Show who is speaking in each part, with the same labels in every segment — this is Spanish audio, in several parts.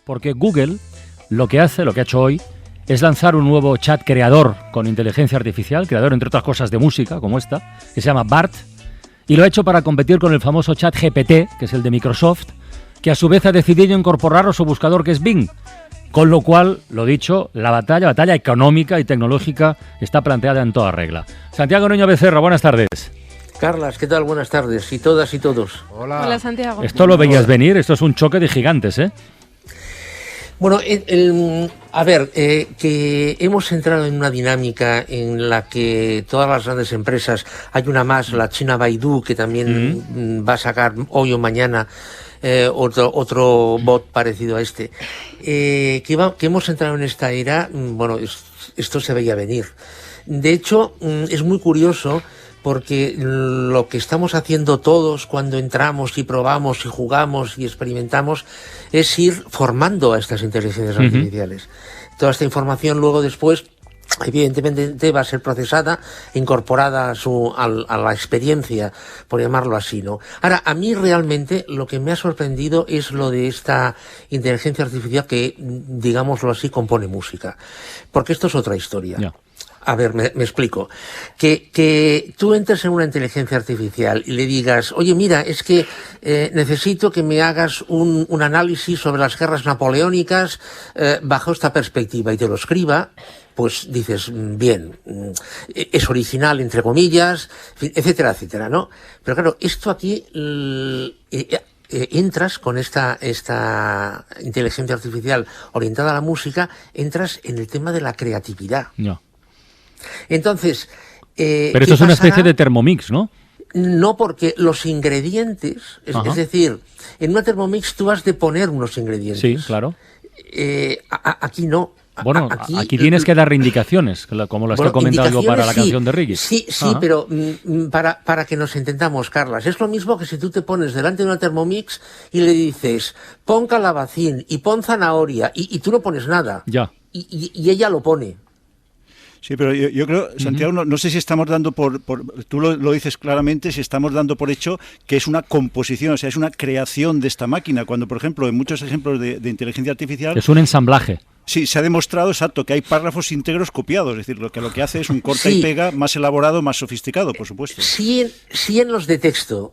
Speaker 1: porque Google lo que ha hecho hoy, es lanzar un nuevo chat creador con inteligencia artificial, creador entre otras cosas de música, como esta, que se llama BART, y lo ha hecho para competir con el famoso chat GPT, que es el de Microsoft, que a su vez ha decidido incorporar a su buscador, que es Bing. Con lo cual, lo dicho, la batalla económica y tecnológica está planteada en toda regla. Santiago Nuño Becerra, buenas tardes.
Speaker 2: Carlas, ¿qué tal? Buenas tardes, y todas y todos.
Speaker 3: Hola, Santiago.
Speaker 1: Esto lo veías venir, esto es un choque de gigantes, ¿eh?
Speaker 2: Bueno, que hemos entrado en una dinámica en la que todas las grandes empresas, hay una más, la China Baidu, que también va a sacar hoy o mañana otro bot parecido a este, que hemos entrado en esta era, bueno, esto se veía venir. De hecho, es muy curioso, porque lo que estamos haciendo todos cuando entramos y probamos y jugamos y experimentamos es ir formando a estas inteligencias artificiales. Toda esta información luego después evidentemente va a ser procesada, incorporada a la experiencia, por llamarlo así, ¿no? Ahora, a mí realmente lo que me ha sorprendido es lo de esta inteligencia artificial que, digámoslo así, compone música. Porque esto es otra historia. Yeah. A ver, me explico. Que tú entres en una inteligencia artificial y le digas, oye, mira, es que necesito que me hagas un análisis sobre las guerras napoleónicas bajo esta perspectiva, y te lo escriba, pues dices, bien, es original, entre comillas, etcétera, etcétera, ¿no? Pero claro, esto aquí... entras con esta inteligencia artificial orientada a la música, entras en el tema de la creatividad.
Speaker 1: No.
Speaker 2: Entonces...
Speaker 1: pero esto es una especie de Thermomix, ¿no?
Speaker 2: No, porque los ingredientes, es decir, en una Thermomix tú has de poner unos ingredientes.
Speaker 1: Sí, claro.
Speaker 2: Aquí no.
Speaker 1: Bueno, aquí tienes que dar indicaciones, como lo estoy comentando para la canción de Ricky.
Speaker 2: Sí, pero para que nos entendamos, Carlas, es lo mismo que si tú te pones delante de una Thermomix y le dices, pon calabacín y pon zanahoria, y tú no pones nada.
Speaker 1: Ya.
Speaker 2: Y ella lo pone.
Speaker 4: Sí, pero yo creo, Santiago, no sé si estamos dando tú lo dices claramente, si estamos dando por hecho que es una composición, o sea, es una creación de esta máquina, cuando, por ejemplo, en muchos ejemplos de inteligencia artificial...
Speaker 1: Es un ensamblaje.
Speaker 4: Sí, se ha demostrado, exacto, que hay párrafos íntegros copiados, es decir, lo que hace es un corta y pega más elaborado, más sofisticado, por supuesto.
Speaker 2: Sí en los de texto,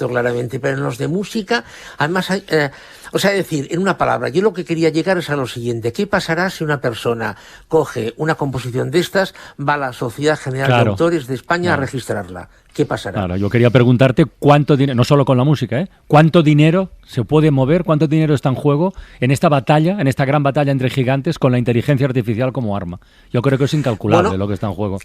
Speaker 2: claramente, pero en los de música, además hay... es decir, en una palabra, yo lo que quería llegar es a lo siguiente: ¿qué pasará si una persona coge una composición de estas, va a la Sociedad General de Autores de España a registrarla? ¿Qué pasará?
Speaker 1: Claro, yo quería preguntarte cuánto dinero, no solo con la música, cuánto dinero se puede mover, cuánto dinero está en juego en esta batalla, en esta gran batalla entre gigantes con la inteligencia artificial como arma. Yo creo que es incalculable lo que está en juego.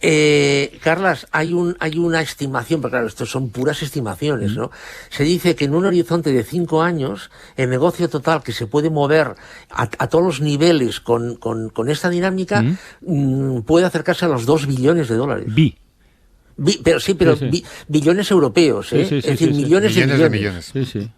Speaker 2: Carlas, hay una estimación, pero claro, estos son puras estimaciones, ¿no? Se dice que en un horizonte de 5 años, el negocio total que se puede mover a todos los niveles con esta dinámica puede acercarse a los 2 billones de dólares. Billones europeos, es decir, millones de millones.
Speaker 1: Sí.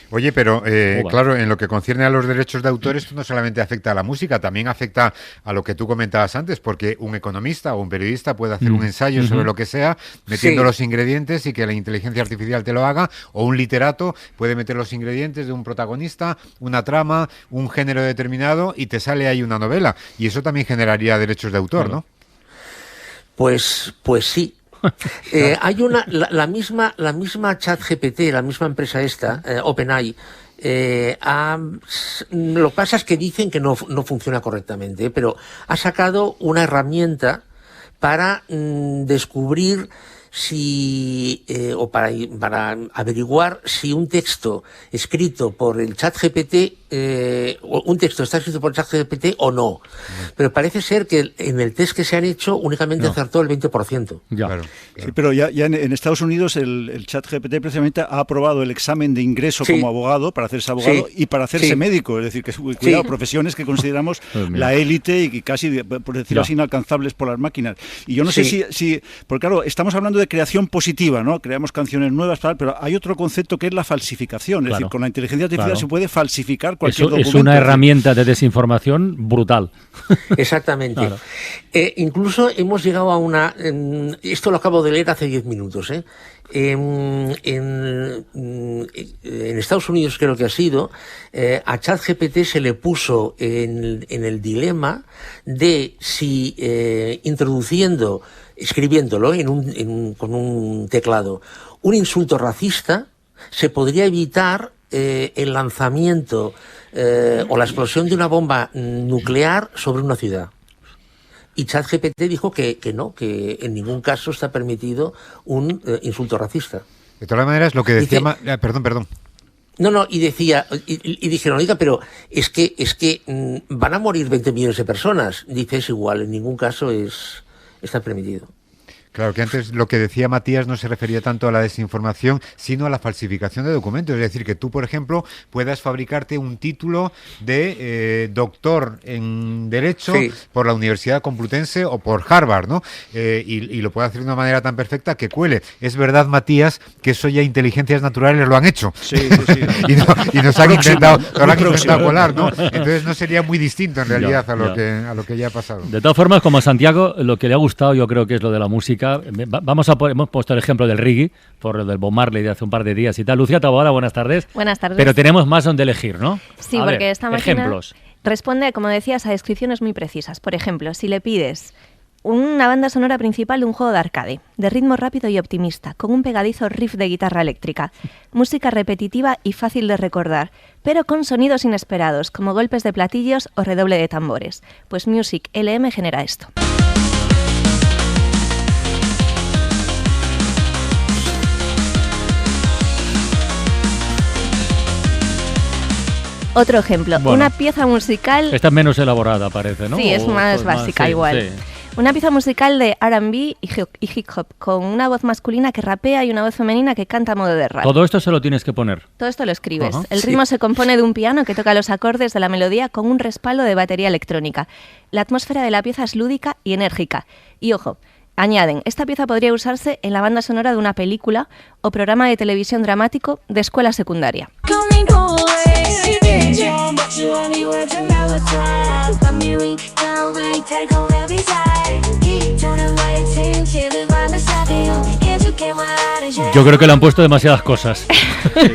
Speaker 3: Oye, pero claro, en lo que concierne a los derechos de autor, esto no solamente afecta a la música, también afecta a lo que tú comentabas antes, porque un economista o un periodista puede hacer un ensayo sobre lo que sea, metiendo los ingredientes y que la inteligencia artificial te lo haga, o un literato puede meter los ingredientes de un protagonista, una trama, un género determinado, y te sale ahí una novela. Y eso también generaría derechos de autor, ¿no?
Speaker 2: Pues sí. Hay la misma ChatGPT, la misma empresa esta, OpenAI, lo que pasa es que dicen que no funciona correctamente, pero ha sacado una herramienta para descubrir o para averiguar si un texto escrito por el ChatGPT un texto está escrito por ChatGPT o no. Pero parece ser que en el test que se han hecho únicamente acertó el 20%.
Speaker 4: Ya. Claro. Sí, pero ya en Estados Unidos el ChatGPT precisamente ha aprobado el examen de ingreso como abogado, para hacerse abogado y para hacerse médico. Es decir, que cuidado, profesiones que consideramos la élite y casi, por decirlo así, inalcanzables por las máquinas. Y yo no sé si porque claro, estamos hablando de creación positiva, ¿no? Creamos canciones nuevas, pero hay otro concepto que es la falsificación. Es decir, con la inteligencia artificial se puede falsificar falsificar cualquier documento.
Speaker 1: Es una herramienta de desinformación brutal.
Speaker 2: Exactamente. Claro. Incluso hemos llegado a esto lo acabo de leer hace 10 minutos, en Estados Unidos creo que ha sido, a ChatGPT se le puso en el dilema de si escribiéndolo con un teclado, un insulto racista, se podría evitar el lanzamiento o la explosión de una bomba nuclear sobre una ciudad. Y ChatGPT dijo que no, que en ningún caso está permitido un insulto racista.
Speaker 3: De todas maneras, lo que decía... Perdón.
Speaker 2: No, y decía, y dijeron, oiga, pero es que van a morir 20 millones de personas. Dice, es igual, en ningún caso está permitido.
Speaker 3: Claro, que antes lo que decía Matías no se refería tanto a la desinformación, sino a la falsificación de documentos. Es decir, que tú, por ejemplo, puedas fabricarte un título de doctor en Derecho por la Universidad Complutense o por Harvard, ¿no? Y lo puedes hacer de una manera tan perfecta que cuele. Es verdad, Matías, que eso ya inteligencias naturales lo han hecho. Sí. y nos han intentado colar, ¿no? Entonces no sería muy distinto, en realidad, a lo que ya ha pasado.
Speaker 1: De todas formas, como a Santiago, lo que le ha gustado yo creo que es lo de la música. Hemos puesto el ejemplo del reggae, por el del Bob Marley de hace un par de días y tal. Lucía Taboada, buenas tardes.
Speaker 5: Buenas tardes.
Speaker 1: Pero tenemos más donde elegir, ¿no?
Speaker 5: Sí, porque esta máquina responde, como decías, a descripciones muy precisas. Por ejemplo, si le pides una banda sonora principal de un juego de arcade, de ritmo rápido y optimista, con un pegadizo riff de guitarra eléctrica, música repetitiva y fácil de recordar, pero con sonidos inesperados, como golpes de platillos o redoble de tambores, pues Music LM genera esto. Otro ejemplo, una pieza musical...
Speaker 1: Esta es menos elaborada, parece, ¿no?
Speaker 5: Sí, es más básica, igual. Sí. Una pieza musical de R&B y hip hop, con una voz masculina que rapea y una voz femenina que canta a modo de rap.
Speaker 1: Todo esto se lo tienes que poner.
Speaker 5: Todo esto lo escribes. El ritmo se compone de un piano que toca los acordes de la melodía con un respaldo de batería electrónica. La atmósfera de la pieza es lúdica y enérgica. Y ojo, añaden, esta pieza podría usarse en la banda sonora de una película o programa de televisión dramático de escuela secundaria.
Speaker 1: Yo creo que le han puesto demasiadas cosas.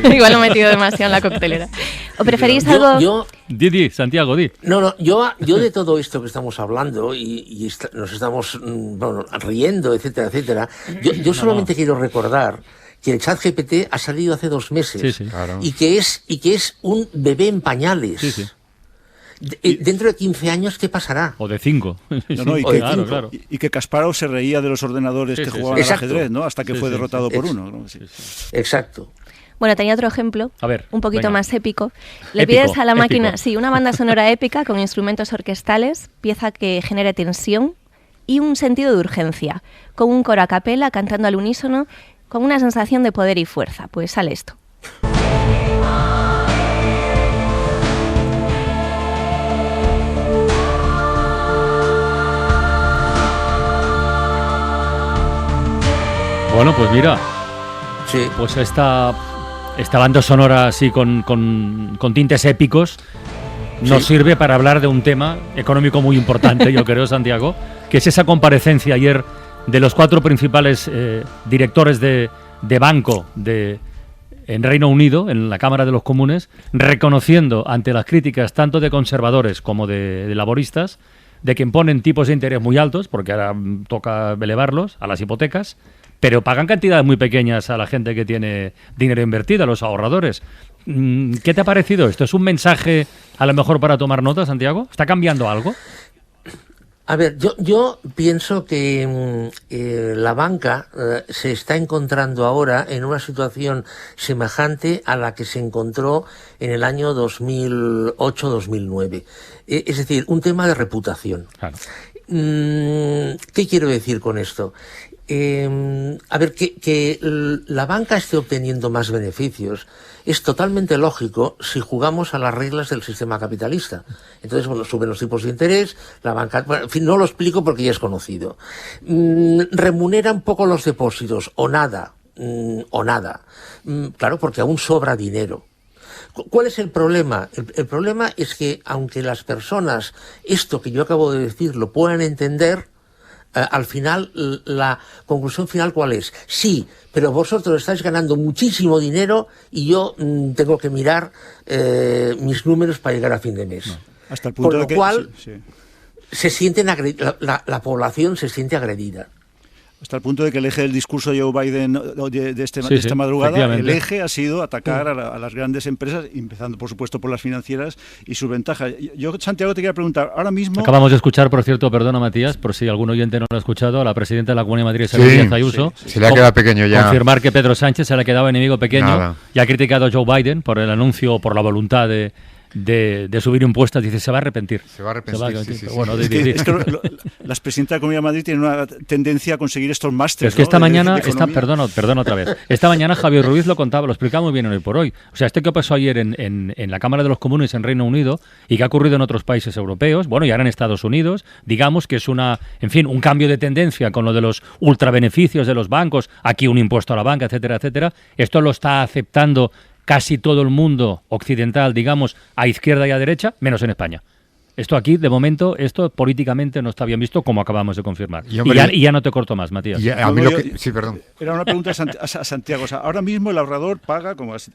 Speaker 5: Igual lo he metido demasiado en la coctelera. ¿O preferís algo?
Speaker 1: Di, Santiago, di.
Speaker 2: No, yo de todo esto que estamos hablando y nos estamos riendo, etcétera, etcétera, yo solamente quiero recordar que el ChatGPT ha salido hace 2 meses
Speaker 3: claro.
Speaker 2: y que es un bebé en pañales.
Speaker 1: Sí.
Speaker 2: Dentro de 15 años, ¿qué pasará?
Speaker 1: O de 5.
Speaker 4: Claro. Y que Kasparov se reía de los ordenadores que jugaban al ajedrez, ¿no? Hasta que fue derrotado por uno, ¿no?
Speaker 2: Exacto.
Speaker 5: Bueno, tenía otro ejemplo, un poquito más épico. Le
Speaker 1: Épico,
Speaker 5: pides a la máquina,
Speaker 1: épico.
Speaker 5: una banda sonora épica con instrumentos orquestales, pieza que genere tensión y un sentido de urgencia, con un coro a capela cantando al unísono, con una sensación de poder y fuerza. Pues sale esto.
Speaker 1: Bueno, pues mira,
Speaker 2: Sí.
Speaker 1: pues esta banda sonora así con tintes épicos nos sirve para hablar de un tema económico muy importante, yo creo, Santiago, que es esa comparecencia ayer de los 4 principales directores de banco en Reino Unido, en la Cámara de los Comunes, reconociendo ante las críticas tanto de conservadores como de laboristas, de que imponen tipos de interés muy altos, porque ahora toca elevarlos a las hipotecas, pero pagan cantidades muy pequeñas a la gente que tiene dinero invertido, a los ahorradores. ¿Qué te ha parecido esto? ¿Es un mensaje a lo mejor para tomar nota, Santiago? ¿Está cambiando algo?
Speaker 2: A ver, yo pienso que la banca se está encontrando ahora en una situación semejante a la que se encontró en el año 2008-2009. Es decir, un tema de reputación.
Speaker 1: Claro.
Speaker 2: ¿Qué quiero decir con esto? A ver, que la banca esté obteniendo más beneficios es totalmente lógico si jugamos a las reglas del sistema capitalista. Entonces, suben los tipos de interés, la banca... Bueno, en fin, no lo explico porque ya es conocido. Remunera un poco los depósitos, o nada. Claro, porque aún sobra dinero. ¿Cuál es el problema? El problema es que aunque las personas esto que yo acabo de decir lo puedan entender, al final la conclusión final ¿cuál es? Sí, pero vosotros estáis ganando muchísimo dinero y yo tengo que mirar mis números para llegar a fin de mes.
Speaker 4: No, hasta el punto
Speaker 2: con lo
Speaker 4: de que,
Speaker 2: cual
Speaker 4: sí.
Speaker 2: se sienten la población se siente agredida.
Speaker 4: Hasta el punto de que el eje del discurso de Joe Biden de esta madrugada, el eje ha sido atacar a las grandes empresas, empezando por supuesto por las financieras y sus ventajas. Yo, Santiago, te quería preguntar, ahora mismo...
Speaker 1: Acabamos de escuchar, por cierto, perdona Matías, por si algún oyente no lo ha escuchado, a la presidenta de la Comunidad de Madrid, Isabel Díaz Ayuso.
Speaker 3: Se le ha quedado pequeño ya.
Speaker 1: Confirmar que Pedro Sánchez se le ha quedado enemigo pequeño.
Speaker 3: Nada.
Speaker 1: Y ha criticado a Joe Biden por el anuncio, por la voluntad de subir impuestos. Dice, se va a arrepentir.
Speaker 3: Se va a arrepentir, sí.
Speaker 1: Bueno,
Speaker 4: es que las presidentas de la Comunidad de Madrid tienen una tendencia a conseguir estos másteres.
Speaker 1: Es que esta mañana, perdón otra vez, esta mañana Javier Ruiz lo contaba, lo explicaba muy bien hoy por hoy. O sea, que pasó ayer en la Cámara de los Comunes en Reino Unido y que ha ocurrido en otros países europeos, bueno, y ahora en Estados Unidos, digamos que es un cambio de tendencia con lo de los ultrabeneficios de los bancos, aquí un impuesto a la banca, etcétera, etcétera. Esto lo está aceptando casi todo el mundo occidental, digamos, a izquierda y a derecha, menos en España. Esto aquí, de momento, políticamente no está bien visto, como acabamos de confirmar. Y ya no te corto más, Matías.
Speaker 3: Sí, perdón.
Speaker 4: Era una pregunta a Santiago. O sea, ahora mismo el ahorrador paga, como has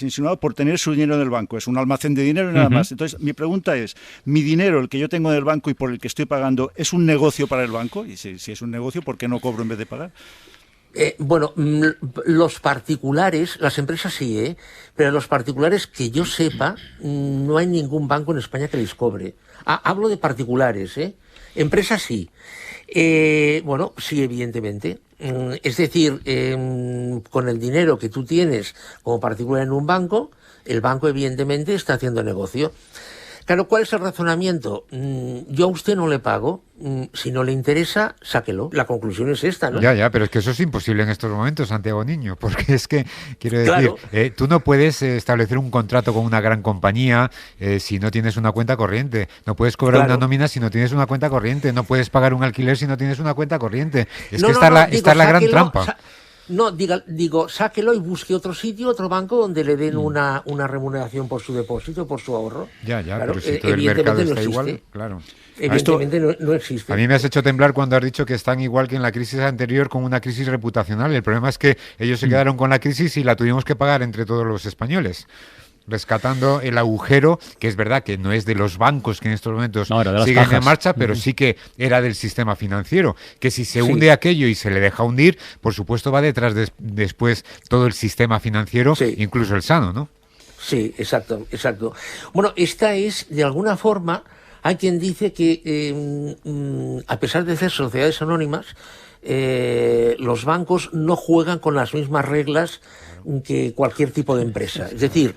Speaker 4: insinuado, por tener su dinero en el banco. Es un almacén de dinero y nada más. Entonces, mi pregunta es, ¿mi dinero, el que yo tengo en el banco y por el que estoy pagando, es un negocio para el banco? Y si es un negocio, ¿por qué no cobro en vez de pagar?
Speaker 2: Bueno, los particulares, las empresas sí, pero los particulares que yo sepa, no hay ningún banco en España que les cobre. Hablo de particulares, empresas sí. Bueno, sí, evidentemente. Es decir, con el dinero que tú tienes como particular en un banco, el banco evidentemente está haciendo negocio. Claro, ¿cuál es el razonamiento? Yo a usted no le pago, si no le interesa, sáquelo. La conclusión es esta, ¿no?
Speaker 3: Ya, pero es que eso es imposible en estos momentos, Santiago Niño, porque es que, quiero decir, claro, tú no puedes establecer un contrato con una gran compañía si no tienes una cuenta corriente, no puedes cobrar una nómina si no tienes una cuenta corriente, no puedes pagar un alquiler si no tienes una cuenta corriente. Es que esta es la gran trampa.
Speaker 2: No, digo, sáquelo y busque otro sitio, otro banco donde le den una remuneración por su depósito, por su ahorro.
Speaker 3: Ya, claro, pero si todo el mercado está igual, claro.
Speaker 2: Evidentemente no existe.
Speaker 3: A mí me has hecho temblar cuando has dicho que están igual que en la crisis anterior con una crisis reputacional. El problema es que ellos se quedaron con la crisis y la tuvimos que pagar entre todos los españoles, rescatando el agujero, que es verdad que no es de los bancos que en estos momentos siguen en marcha, pero sí que era del sistema financiero, que si se hunde aquello y se le deja hundir, por supuesto va detrás después todo el sistema financiero, incluso el sano, ¿no? Sí,
Speaker 2: exacto. Bueno, esta es, de alguna forma, hay quien dice que a pesar de ser sociedades anónimas, los bancos no juegan con las mismas reglas que cualquier tipo de empresa. Es decir,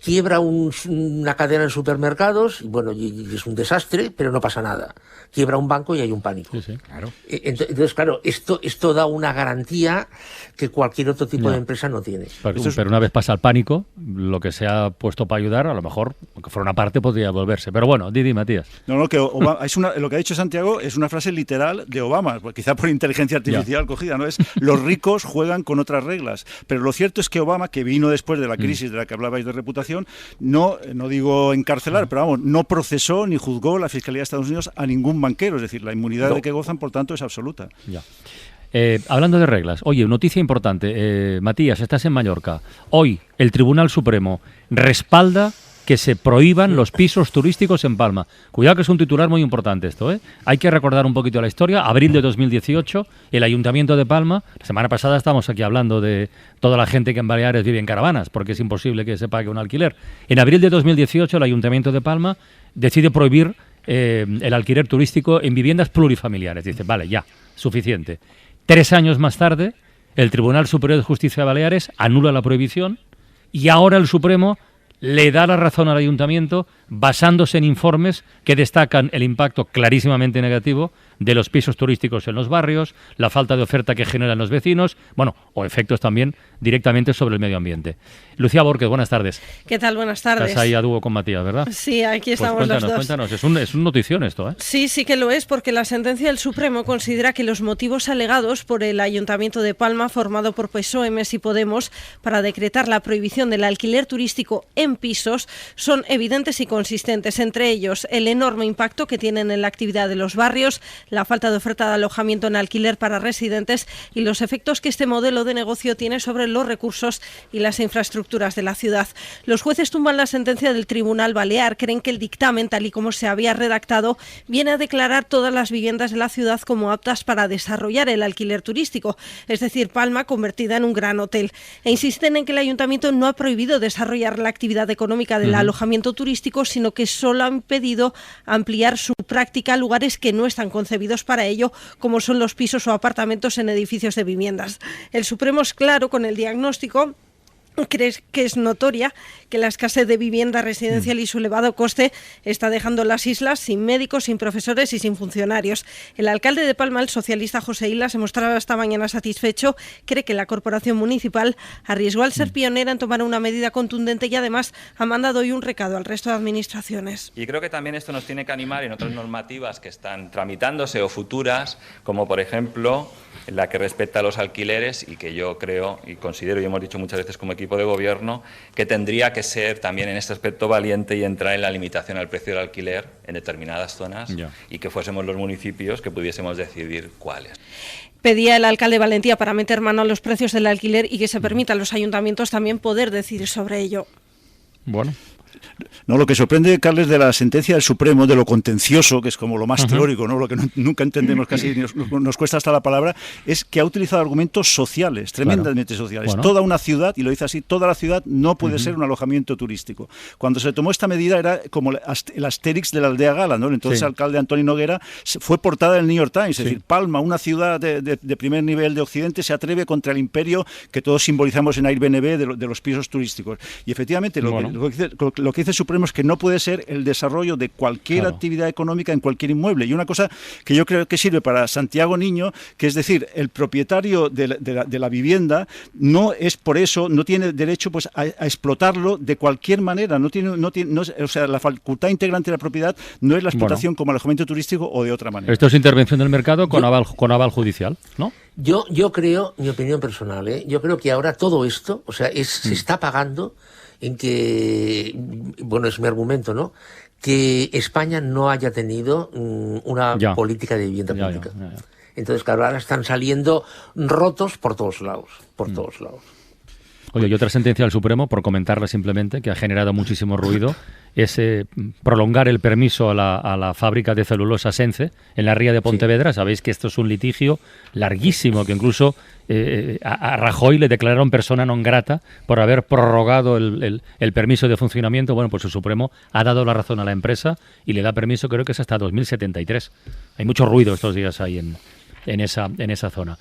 Speaker 2: quiebra una cadena de supermercados, bueno, y es un desastre, pero no pasa nada. Quiebra un banco y hay un pánico.
Speaker 3: Sí, claro.
Speaker 2: Entonces, claro, esto da una garantía que cualquier otro tipo de empresa no tiene.
Speaker 1: Pero una vez pasa el pánico, lo que se ha puesto para ayudar, a lo mejor, aunque fuera una parte, podría volverse. Pero bueno, Didi, Matías.
Speaker 4: No, que Obama, lo que ha dicho Santiago es una frase literal de Obama, quizá por inteligencia artificial cogida, ¿no? Es los ricos juegan con otras reglas. Pero lo cierto es que Obama, que vino después de la crisis de la que hablabais de reputación, no digo encarcelar, pero vamos, no procesó ni juzgó la Fiscalía de Estados Unidos a ningún banquero. Es decir, la inmunidad de que gozan, por tanto, es absoluta.
Speaker 1: Ya. Hablando de reglas, oye, noticia importante. Matías, estás en Mallorca. Hoy el Tribunal Supremo respalda que se prohíban los pisos turísticos en Palma. Cuidado que es un titular muy importante esto, ¿eh? Hay que recordar un poquito la historia. Abril de 2018, el Ayuntamiento de Palma, la semana pasada estábamos aquí hablando de toda la gente que en Baleares vive en caravanas, porque es imposible que se pague un alquiler. En abril de 2018, el Ayuntamiento de Palma decide prohibir el alquiler turístico en viviendas plurifamiliares. Dice, vale, ya, suficiente. 3 años más tarde, el Tribunal Superior de Justicia de Baleares anula la prohibición y ahora el Supremo le da la razón al Ayuntamiento basándose en informes que destacan el impacto clarísimamente negativo de los pisos turísticos en los barrios, la falta de oferta que generan los vecinos, bueno, o efectos también directamente sobre el medio ambiente. Lucía Borges, buenas tardes.
Speaker 6: ¿Qué tal? Buenas tardes.
Speaker 1: Estás ahí a dúo con Matías, ¿verdad?
Speaker 6: Sí, aquí estamos los dos.
Speaker 1: Cuéntanos, es un notición esto, ¿eh?
Speaker 6: Sí, sí que lo es, porque la sentencia del Supremo considera que los motivos alegados por el Ayuntamiento de Palma, formado por PSOE, MES y Podemos, para decretar la prohibición del alquiler turístico en pisos, son evidentes y consistentes. Entre ellos, el enorme impacto que tienen en la actividad de los barrios, la falta de oferta de alojamiento en alquiler para residentes y los efectos que este modelo de negocio tiene sobre los recursos y las infraestructuras de la ciudad. Los jueces tumban la sentencia del Tribunal Balear. Creen que el dictamen, tal y como se había redactado, viene a declarar todas las viviendas de la ciudad como aptas para desarrollar el alquiler turístico, es decir, Palma convertida en un gran hotel. E insisten en que el Ayuntamiento no ha prohibido desarrollar la actividad económica del alojamiento turístico, sino que solo ha impedido ampliar su práctica a lugares que no están concebidos para ello, como son los pisos o apartamentos en edificios de viviendas. El Supremo es claro con el diagnóstico. ¿Crees que es notoria que la escasez de vivienda residencial y su elevado coste está dejando las islas sin médicos, sin profesores y sin funcionarios? El alcalde de Palma, el socialista José Isla, se mostraba esta mañana satisfecho. Cree que la corporación municipal arriesgó al ser pionera en tomar una medida contundente y además ha mandado hoy un recado al resto de administraciones.
Speaker 7: Y creo que también esto nos tiene que animar en otras normativas que están tramitándose o futuras, como por ejemplo la que respecta a los alquileres y que yo creo y considero, y hemos dicho muchas veces como equipo de gobierno, que tendría que ser también en este aspecto valiente y entrar en la limitación al precio del alquiler en determinadas zonas y que fuésemos los municipios que pudiésemos decidir cuáles.
Speaker 6: Pedía el alcalde valentía para meter mano a los precios del alquiler y que se permita a los ayuntamientos también poder decidir sobre ello.
Speaker 1: Bueno.
Speaker 4: No, lo que sorprende, Carles, de la sentencia del Supremo, de lo contencioso, que es como lo más teórico, ¿no? Lo que nunca entendemos casi, nos cuesta hasta la palabra, es que ha utilizado argumentos sociales, tremendamente sociales. Bueno. Toda una ciudad, y lo dice así, toda la ciudad no puede ser un alojamiento turístico. Cuando se tomó esta medida era como el Asterix de la aldea gala, ¿no? Entonces el alcalde Antonio Noguera fue portada del New York Times, es decir, Palma, una ciudad de primer nivel de Occidente, se atreve contra el imperio que todos simbolizamos en Airbnb de los pisos turísticos. Y efectivamente lo que dice el Supremo es que no puede ser el desarrollo de cualquier actividad económica en cualquier inmueble. Y una cosa que yo creo que sirve para Santiago Niño, que es decir, el propietario de la vivienda no es por eso, no tiene derecho pues a explotarlo de cualquier manera. O sea, la facultad integrante de la propiedad no es la explotación como alojamiento turístico o de otra manera.
Speaker 1: Esto es intervención del mercado con aval judicial, ¿no?
Speaker 2: Yo creo, mi opinión personal, yo creo que ahora todo esto, o sea, se está pagando en que, bueno, es mi argumento, ¿no?, que España no haya tenido una política de vivienda pública. Entonces, claro, ahora están saliendo rotos por todos lados, todos lados.
Speaker 1: Oye, y otra sentencia del Supremo, por comentarla simplemente, que ha generado muchísimo ruido, es prolongar el permiso a la fábrica de celulosa Sence en la ría de Pontevedra. Sabéis que esto es un litigio larguísimo, que incluso a Rajoy le declararon persona non grata por haber prorrogado el permiso de funcionamiento. Bueno, pues el Supremo ha dado la razón a la empresa y le da permiso, creo que es hasta 2073. Hay mucho ruido estos días ahí en esa zona.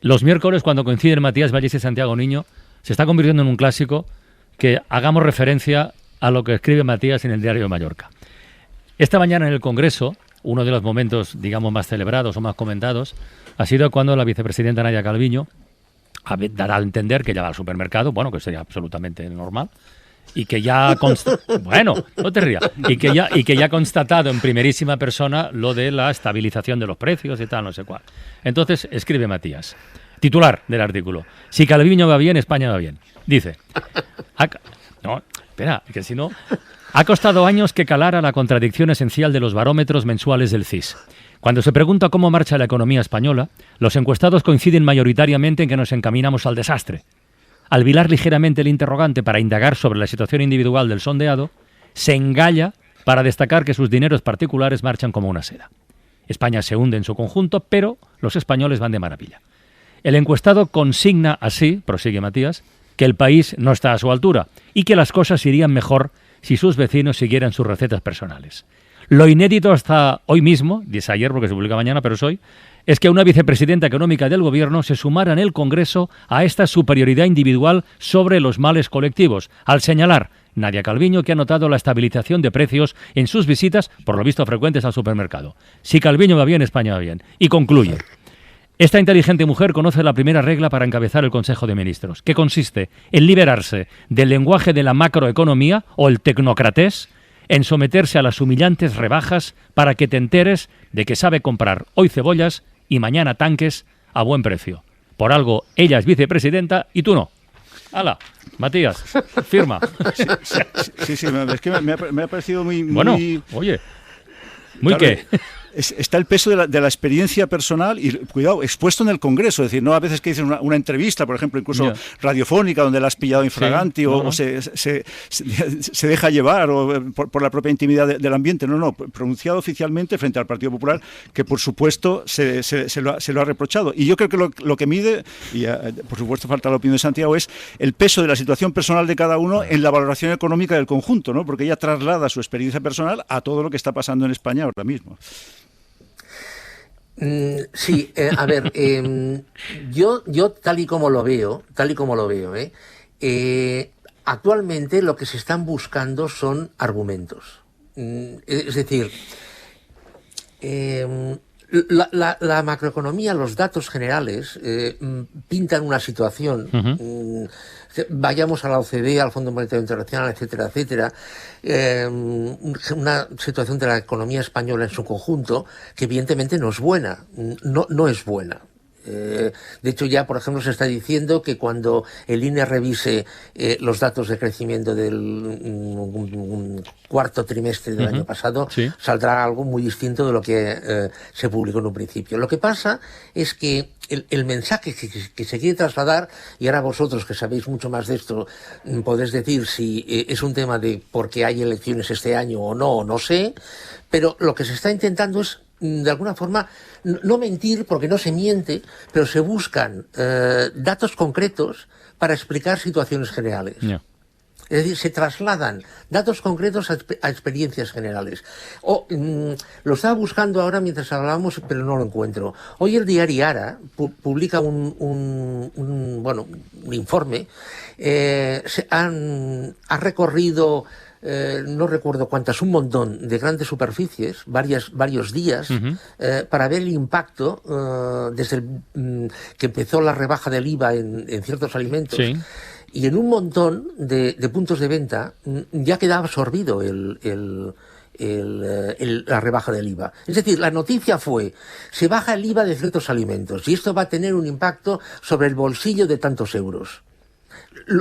Speaker 1: Los miércoles, cuando coinciden Matías Valles y Santiago Niño, se está convirtiendo en un clásico que hagamos referencia a lo que escribe Matías en el Diario de Mallorca. Esta mañana en el Congreso, uno de los momentos, digamos, más celebrados o más comentados, ha sido cuando la vicepresidenta Nadia Calviño ha dado a entender que ya va al supermercado, bueno, que sería absolutamente normal, y que ya bueno, no te rías, y que ya ha constatado en primerísima persona lo de la estabilización de los precios y tal, no sé cuál. Entonces escribe Matías, titular del artículo: si Calviño va bien, España va bien. Dice, no, espera, que si no, ha costado años que calara la contradicción esencial de los barómetros mensuales del CIS. Cuando se pregunta cómo marcha la economía española, los encuestados coinciden mayoritariamente en que nos encaminamos al desastre. Al virar ligeramente el interrogante para indagar sobre la situación individual del sondeado, se engalla para destacar que sus dineros particulares marchan como una seda. España se hunde en su conjunto, pero los españoles van de maravilla. El encuestado consigna así, prosigue Matías, que el país no está a su altura y que las cosas irían mejor si sus vecinos siguieran sus recetas personales. Lo inédito hasta hoy mismo, dice ayer porque se publica mañana, pero es hoy, es que una vicepresidenta económica del Gobierno se sumara en el Congreso a esta superioridad individual sobre los males colectivos, al señalar, Nadia Calviño, que ha notado la estabilización de precios en sus visitas, por lo visto frecuentes al supermercado. Si Calviño va bien, España va bien. Y concluye: esta inteligente mujer conoce la primera regla para encabezar el Consejo de Ministros, que consiste en liberarse del lenguaje de la macroeconomía o el tecnocratés, en someterse a las humillantes rebajas para que te enteres de que sabe comprar hoy cebollas y mañana tanques a buen precio. Por algo, ella es vicepresidenta y tú no. ¡Hala! Matías, firma.
Speaker 4: Sí, es que me ha parecido muy...
Speaker 1: Bueno, oye, ¿muy claro, qué?
Speaker 4: Está el peso de la experiencia personal y, cuidado, expuesto en el Congreso. Es decir, no a veces que dices una entrevista, por ejemplo, incluso radiofónica, donde la has pillado infraganti o se deja llevar por la propia intimidad del ambiente. No, pronunciado oficialmente frente al Partido Popular, que por supuesto se lo ha reprochado. Y yo creo que lo que mide, y por supuesto falta la opinión de Santiago, es el peso de la situación personal de cada uno en la valoración económica del conjunto, ¿no? Porque ella traslada su experiencia personal a todo lo que está pasando en España ahora mismo.
Speaker 2: Sí, a ver, yo tal y como lo veo, actualmente lo que se están buscando son argumentos. Es decir, la macroeconomía, los datos generales pintan una situación. Vayamos a la OCDE, al Fondo Monetario Internacional, etcétera, etcétera. Una situación de la economía española en su conjunto que evidentemente no es buena. No es buena. De hecho, ya, por ejemplo, se está diciendo que cuando el INE revise los datos de crecimiento del cuarto trimestre del año pasado, saldrá algo muy distinto de lo que se publicó en un principio. Lo que pasa es que el mensaje que se quiere trasladar, y ahora vosotros que sabéis mucho más de esto, podéis decir si es un tema de por qué hay elecciones este año o no sé, pero lo que se está intentando es, de alguna forma, no mentir, porque no se miente, pero se buscan datos concretos para explicar situaciones generales. Yeah. Es decir, se trasladan datos concretos a experiencias generales. Lo estaba buscando ahora mientras hablábamos, pero no lo encuentro. Hoy el diario Ara publica un informe. Ha recorrido... no recuerdo cuántas, un montón de grandes superficies, varios días, para ver el impacto desde que empezó la rebaja del IVA en ciertos alimentos. Sí. Y en un montón de puntos de venta ya quedaba absorbido la rebaja del IVA. Es decir, la noticia fue: se baja el IVA de ciertos alimentos y esto va a tener un impacto sobre el bolsillo de tantos euros.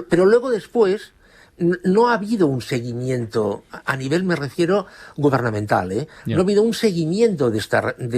Speaker 2: Pero luego después no ha habido un seguimiento, a nivel, me refiero, gubernamental, ¿eh? Yeah. No ha habido un seguimiento de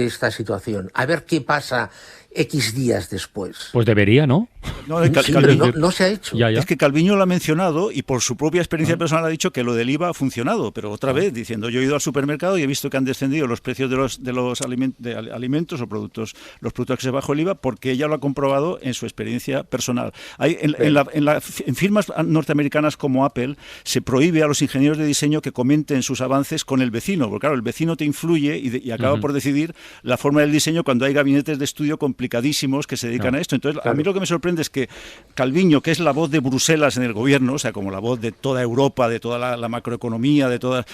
Speaker 2: esta situación. A ver qué pasa X días después.
Speaker 1: Pues debería, ¿no?
Speaker 2: No se ha hecho.
Speaker 4: Ya. Es que Calviño lo ha mencionado y por su propia experiencia personal ha dicho que lo del IVA ha funcionado, pero otra vez diciendo: yo he ido al supermercado y he visto que han descendido los precios de los alimentos o productos, los productos que se bajó el IVA, porque ella lo ha comprobado en su experiencia personal. En firmas norteamericanas como Apple se prohíbe a los ingenieros de diseño que comenten sus avances con el vecino, porque claro, el vecino te influye y acaba por decidir la forma del diseño cuando hay gabinetes de estudio complicadísimos que se dedican a esto. Entonces, a mí lo que me sorprende es que Calviño, que es la voz de Bruselas en el gobierno, o sea, como la voz de toda Europa, de toda la macroeconomía, de todas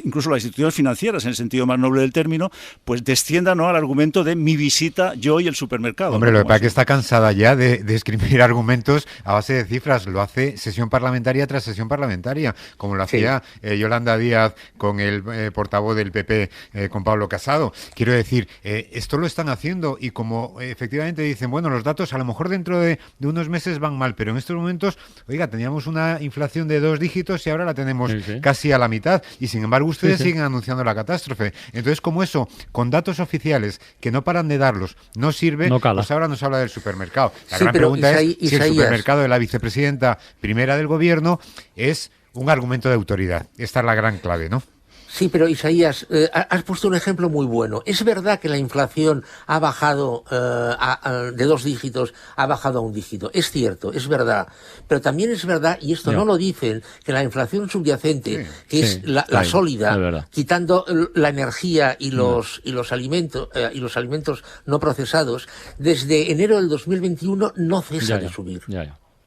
Speaker 4: incluso las instituciones financieras, en el sentido más noble del término, pues descienda, ¿no?, al argumento de mi visita, yo y el supermercado.
Speaker 3: Hombre, lo que pasa es que está cansada ya de escribir argumentos a base de cifras. Lo hace sesión parlamentaria tras sesión parlamentaria, como lo hacía Yolanda Díaz con el portavoz del PP, con Pablo Casado. Quiero decir, esto lo están haciendo y como efectivamente dicen, bueno, los datos a lo mejor dentro de unos meses van mal, pero en estos momentos, oiga, teníamos una inflación de 2 dígitos y ahora la tenemos casi a la mitad y sin embargo ustedes siguen anunciando la catástrofe. Entonces, como eso, con datos oficiales que no paran de darlos, no sirve, pues ahora nos habla del supermercado. La gran pregunta es si el supermercado de la vicepresidenta primera del gobierno es un argumento de autoridad. Esta es la gran clave, ¿no?
Speaker 2: Sí, pero Isaías, has puesto un ejemplo muy bueno. Es verdad que la inflación ha bajado de 2 dígitos, ha bajado a 1 dígito. Es cierto, es verdad. Pero también es verdad, y esto no lo dicen, que la inflación subyacente, que es la sólida, quitando la energía y los alimentos no procesados, desde enero del 2021 no cesa de subir.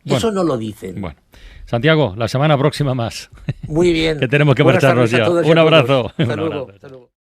Speaker 2: Eso no lo dicen.
Speaker 1: Bueno, Santiago, la semana próxima más.
Speaker 2: Muy bien.
Speaker 1: Que tenemos que marcharnos ya. Un abrazo.
Speaker 2: Hasta luego.